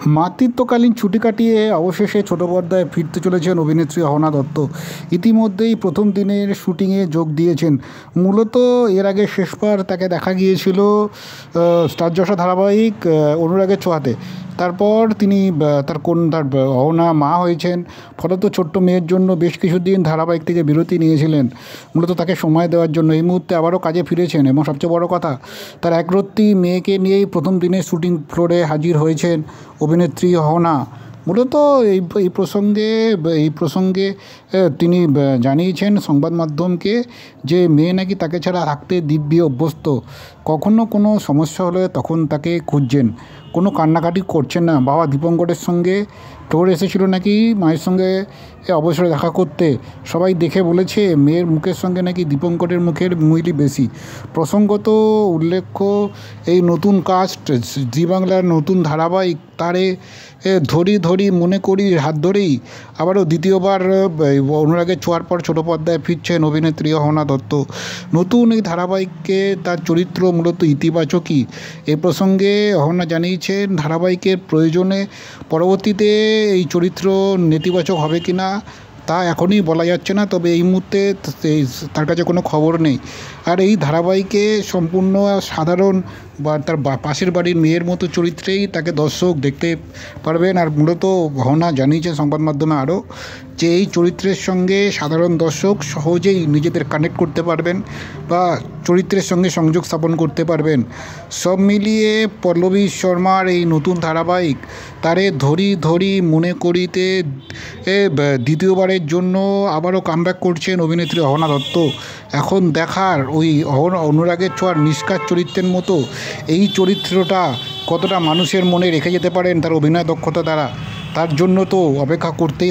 মাতৃত্বকালীন ছুটি কাটিয়ে অবশেষে ছোট পর্দায় ফিরতে চলেছেন অভিনেত্রী অহনা দত্ত। ইতিমধ্যেই প্রথম দিনের শুটিংয়ে যোগ দিয়েছেন। মূলত এর আগে শেষবার তাকে দেখা গিয়েছিল স্টার জলসা ধারাবাহিক অনুরাগের ছোঁয়াতে। তারপর তিনি তার অহনা মা হয়েছেন। ফলত ছোট্ট মেয়ের জন্য বেশ কিছুদিন ধারাবাহিক থেকে বিরতি নিয়েছিলেন, মূলত তাকে সময় দেওয়ার জন্য। এই মুহূর্তে আবারও কাজে ফিরেছেন এবং সবচেয়ে বড় কথা, তার একরত্তি মেয়েকে নিয়েই প্রথম দিনের শুটিং ফ্লোরে হাজির হয়েছেন অভিনেত্রী অহনা। মূলত এই প্রসঙ্গে তিনি জানিয়েছেন সংবাদ মাধ্যমকে যে মেয়ে নাকি তাকে ছাড়া থাকতে দিব্যি অভ্যস্ত। কখনো কোনো সমস্যা হলে তখন তাকে খুঁজছেন, কোনো কান্নাকাটি করছেন না। বাবা দীপঙ্করের সঙ্গে ফ্লোরে এসেছিল নাকি মায়ের সঙ্গে অবসরে দেখা করতে। সবাই দেখে বলেছে মেয়ের মুখের সঙ্গে নাকি দীপঙ্করের মুখের মিলই বেশি। প্রসঙ্গত উল্লেখ্য, এই নতুন কাস্ট জি বাংলার নতুন ধারাবাহিক তারে ধরি মনে করি হাত ধরেই আবারও দ্বিতীয়বার অনুরাগের ছোঁয়ার পর ছোটো পর্দায় ফিরছেন অভিনেত্রী অহনা দত্ত। নতুন এই ধারাবাহিকে তার চরিত্র মূলত ইতিবাচকই। এ প্রসঙ্গে অহনা জানিয়েছেন ধারাবাহিকের প্রয়োজনে পরবর্তীতে এই চরিত্র নেতিবাচক হবে কি না তা এখনই বলা যাচ্ছে না, তবে এই মুহূর্তে তার কাছে কোনো খবর নেই। আর এই ধারাবাহিকে সম্পূর্ণ সাধারণ বা তার পাশের বাড়ির মেয়ের মতো চরিত্রেই তাকে দর্শক দেখতে পারবেন। আর মূলত অহনা জানিয়েছেন সংবাদ মাধ্যমে আরও যে এই চরিত্রের সঙ্গে সাধারণ দর্শক সহজেই নিজেদের কানেক্ট করতে পারবেন বা চরিত্রের সঙ্গে সংযোগ স্থাপন করতে পারবেন। সব মিলিয়ে পল্লবী শর্মার এই নতুন ধারাবাহিক তারে ধরি মনে করিতে দ্বিতীয়বারের জন্য আবারও কামব্যাক করছেন অভিনেত্রী অহনা দত্ত। এখন দেখার ওই অনুরাগের ছোঁয়ার নিষ্কার চরিত্রের মতো এই চরিত্রটা কতটা মানুষের মনে রেখে যেতে পারেন তার অভিনয় দক্ষতা দ্বারা, তার জন্য তো অপেক্ষা করতেই